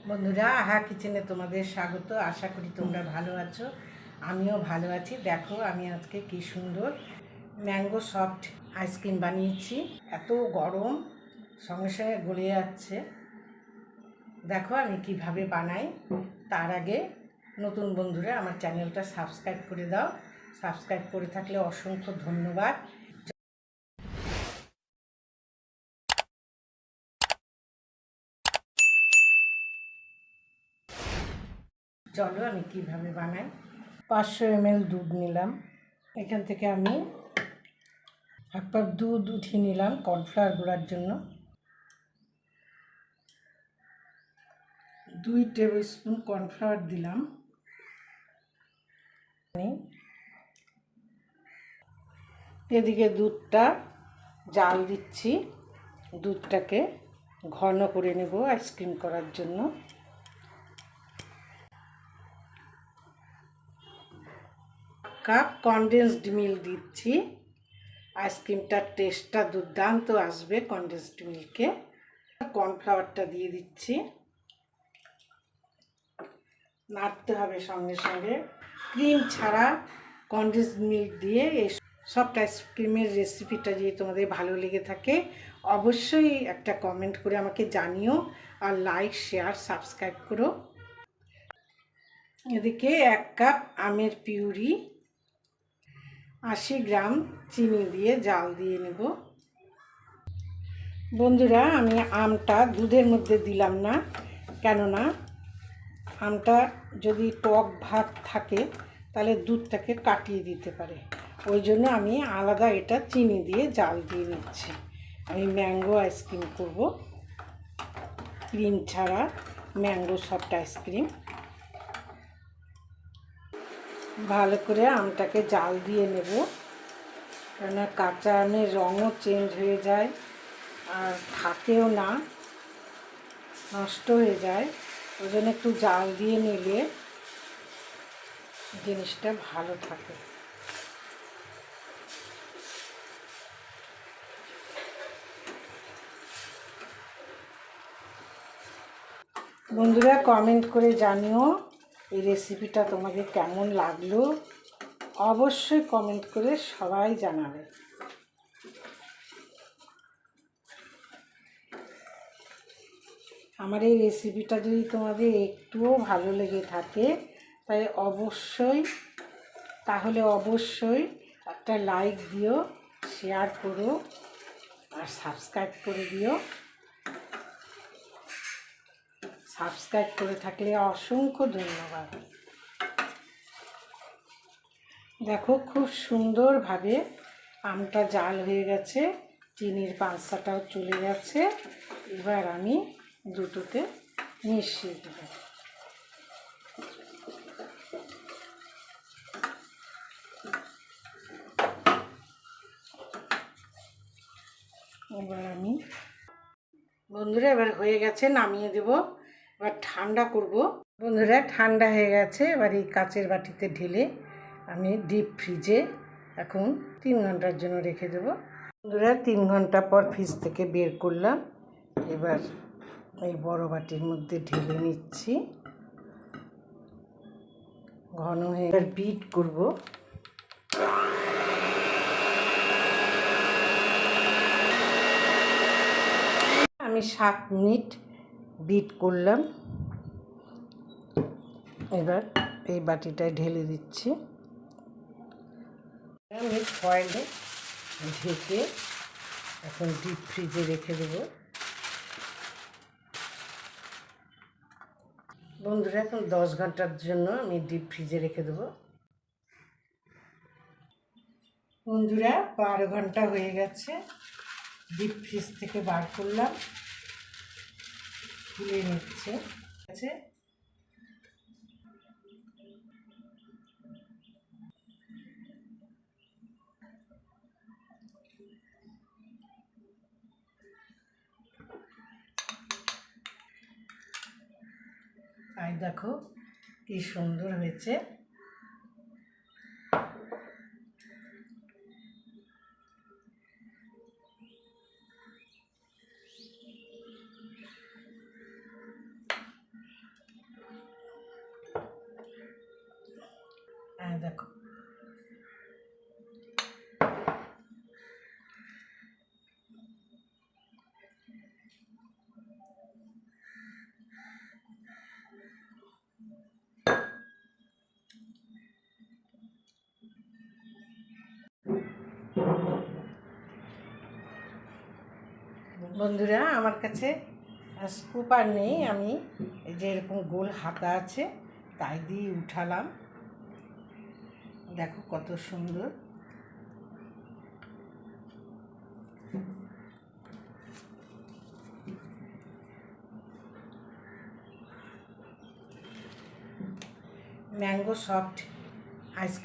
বন্ধুরা, আহা কিচেনে তোমাদের স্বাগত। আশা করি তোমরা ভালো আছো, আমিও ভালো আছি। দেখো আমি আজকে কি সুন্দর ম্যাঙ্গো সফট আইসক্রিম বানিয়েছি। এত গরম, সঙ্গে সঙ্গে গলে যাচ্ছে। দেখো আমি কিভাবে বানাই। তার আগে নতুন বন্ধুরা আমার চ্যানেলটা সাবস্ক্রাইব করে দাও। সাবস্ক্রাইব করে থাকলে অসংখ্য ধন্যবাদ। চলো আমি কিভাবে বানাই। 500 ml দুধ নিলাম। এখান থেকে আমি এক কাপ দুধ উঠিয়ে নিলাম কর্নফ্লাওয়ার গুঁড়ার জন্য। 2 টেবিল স্পুন কর্নফ্লাওয়ার দিলাম। এদিকে দুধটা জাল দিচ্ছি। দুধটাকে ঘন করে নেব আইসক্রিম করার জন্য। কাপ কনডেন্সড মিল্ক দিচ্ছি। আইসক্রিমটার টেস্টটা দুর্দান্ত আসবে কনডেন্সড মিল্কে। কর্নফ্লাওয়ারটা দিয়ে দিচ্ছি। নাড়তে হবে সঙ্গে সঙ্গে। ক্রিম ছাড়া কনডেন্সড মিল্ক দিয়ে এই সফট আইসক্রিমের রেসিপিটা যদি তোমাদের ভালো লেগে থাকে অবশ্যই একটা কমেন্ট করে আমাকে জানিও, আর লাইক, শেয়ার, সাবস্ক্রাইব করো। এদিকে 1 কাপ আমের পিউরি, 80 গ্রাম চিনি দিয়ে জাল দিয়ে নেব। বন্ধুরা, আমি আমটা দুধের মধ্যে দিলাম না, কেননা আমটা যদি টক ভাব থাকে তাহলে দুধটাকে কাটিয়ে দিতে পারে। ওই জন্য আমি আলাদা এটা চিনি দিয়ে জাল দিয়ে নিচ্ছি। আমি ম্যাঙ্গো আইসক্রিম করব, ক্রিম ছাড়া ম্যাঙ্গো সফট আইসক্রিম। ভালো করে আমটাকে জাল দিয়ে নেব, কেননা কাঁচা আমের রঙও চেঞ্জ হয়ে যায় আর থাকেও না, নষ্ট হয়ে যায়। ওই জন্য একটু জাল দিয়ে নিলে জিনিসটা ভালো থাকে। বন্ধুরা, কমেন্ট করে জানিও এই রেসিপিটা তোমাদের কেমন লাগলো। অবশ্যই কমেন্ট করে সবাই জানাবে। আমার এই রেসিপিটা যদি তোমাদের একটুও ভালো লেগে থাকে তাহলে অবশ্যই একটা লাইক দিও, শেয়ার করো আর সাবস্ক্রাইব করে দিও। সাবস্ক্রাইব করে থাকলে অসংখ্য ধন্যবাদ। দেখো খুব সুন্দরভাবে আমটা জাল হয়ে গেছে, চিনির পাঁচটাও চলে গেছে। এবার আমি দুটোতে মিশিয়ে দেব। এবার হয়ে গেছে, নামিয়ে দেব। এবার ঠান্ডা করব। বন্ধুরা, ঠান্ডা হয়ে গেছে। এবার এই কাচের বাটিতে ঢেলে আমি ডিপ ফ্রিজে এখন 3 ঘন্টার জন্য রেখে দেব। বন্ধুরা, 3 ঘন্টা পর ফ্রিজ থেকে বের করলাম। এবার এই বড় বাটির মধ্যে ঢেলে নিচ্ছি। ঘন হয়ে এবার বিট করব। আমি 7 মিনিট বিট করলাম। এবার এই বাটিটায় ঢেলে দিচ্ছি। আমি ফয়েলে ঢেকে এখন ডিপ ফ্রিজে রেখে দেব। বন্ধুরা, এখন 10 ঘন্টার জন্য আমি ডিপ ফ্রিজে রেখে দেব। বন্ধুরা, 12 ঘন্টা হয়ে গেছে। ডিপ ফ্রিজ থেকে বার করলাম, খুলে নিচ্ছে। আর দেখো কি সুন্দর হয়েছে। দেখো বন্ধুরা, আমার কাছে স্কুপার নেই, আমি এই যে এরকম গোল হাতা আছে তাই দিয়ে উঠালাম। দেখো কত সুন্দর। Mango soft ice cream.